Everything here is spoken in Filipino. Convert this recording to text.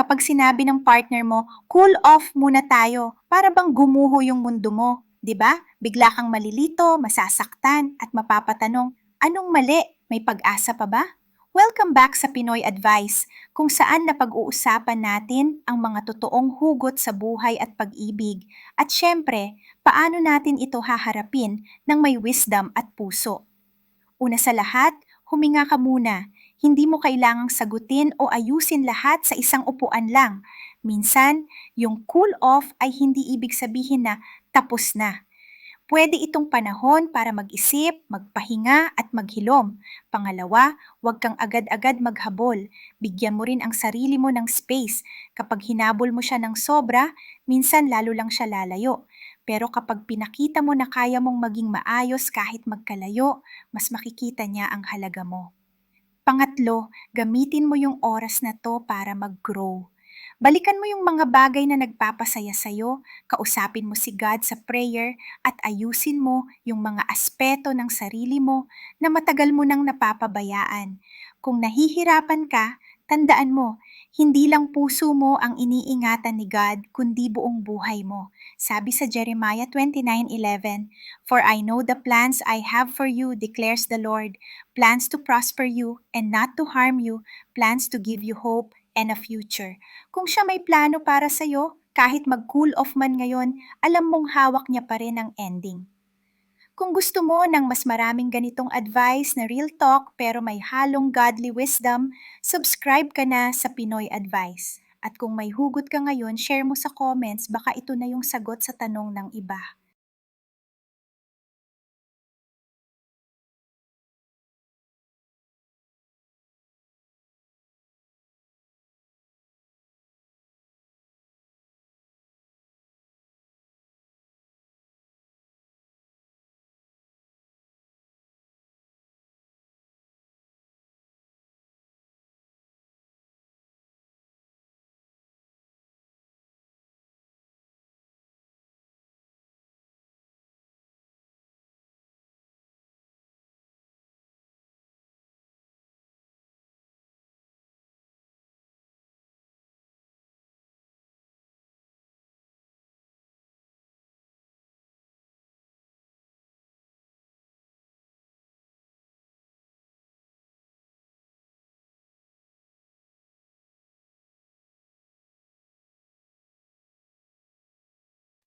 Kapag sinabi ng partner mo, cool off muna tayo, para bang gumuho yung mundo mo, 'di ba? Bigla kang malilito, masasaktan at mapapatanong, anong mali? May pag-asa pa ba? Welcome back sa Pinoy Advice, kung saan napag-uusapan natin ang mga totoong hugot sa buhay at pag-ibig. At syempre, paano natin ito haharapin ng may wisdom at puso. Una sa lahat, huminga ka muna. Hindi mo kailangang sagutin o ayusin lahat sa isang upuan lang. Minsan, yung cool off ay hindi ibig sabihin na tapos na. Pwede itong panahon para mag-isip, magpahinga at maghilom. Pangalawa, huwag kang agad-agad maghabol. Bigyan mo rin ang sarili mo ng space. Kapag hinabol mo siya ng sobra, minsan lalo lang siya lalayo. Pero kapag pinakita mo na kaya mong maging maayos kahit magkalayo, mas makikita niya ang halaga mo. Pangatlo, gamitin mo yung oras na to para mag-grow. Balikan mo yung mga bagay na nagpapasaya sa'yo, kausapin mo si God sa prayer, at ayusin mo yung mga aspeto ng sarili mo na matagal mo nang napapabayaan. Kung nahihirapan ka, tandaan mo, hindi lang puso mo ang iniingatan ni God, kundi buong buhay mo. Sabi sa Jeremiah 29:11, "For I know the plans I have for you, declares the Lord, plans to prosper you and not to harm you, plans to give you hope and a future." Kung siya may plano para sa'yo, kahit mag-cool off man ngayon, alam mong hawak niya pa rin ang ending. Kung gusto mo ng mas maraming ganitong advice na real talk pero may halong godly wisdom, subscribe ka na sa Pinoy Advice. At kung may hugot ka ngayon, share mo sa comments, baka ito na yung sagot sa tanong ng iba.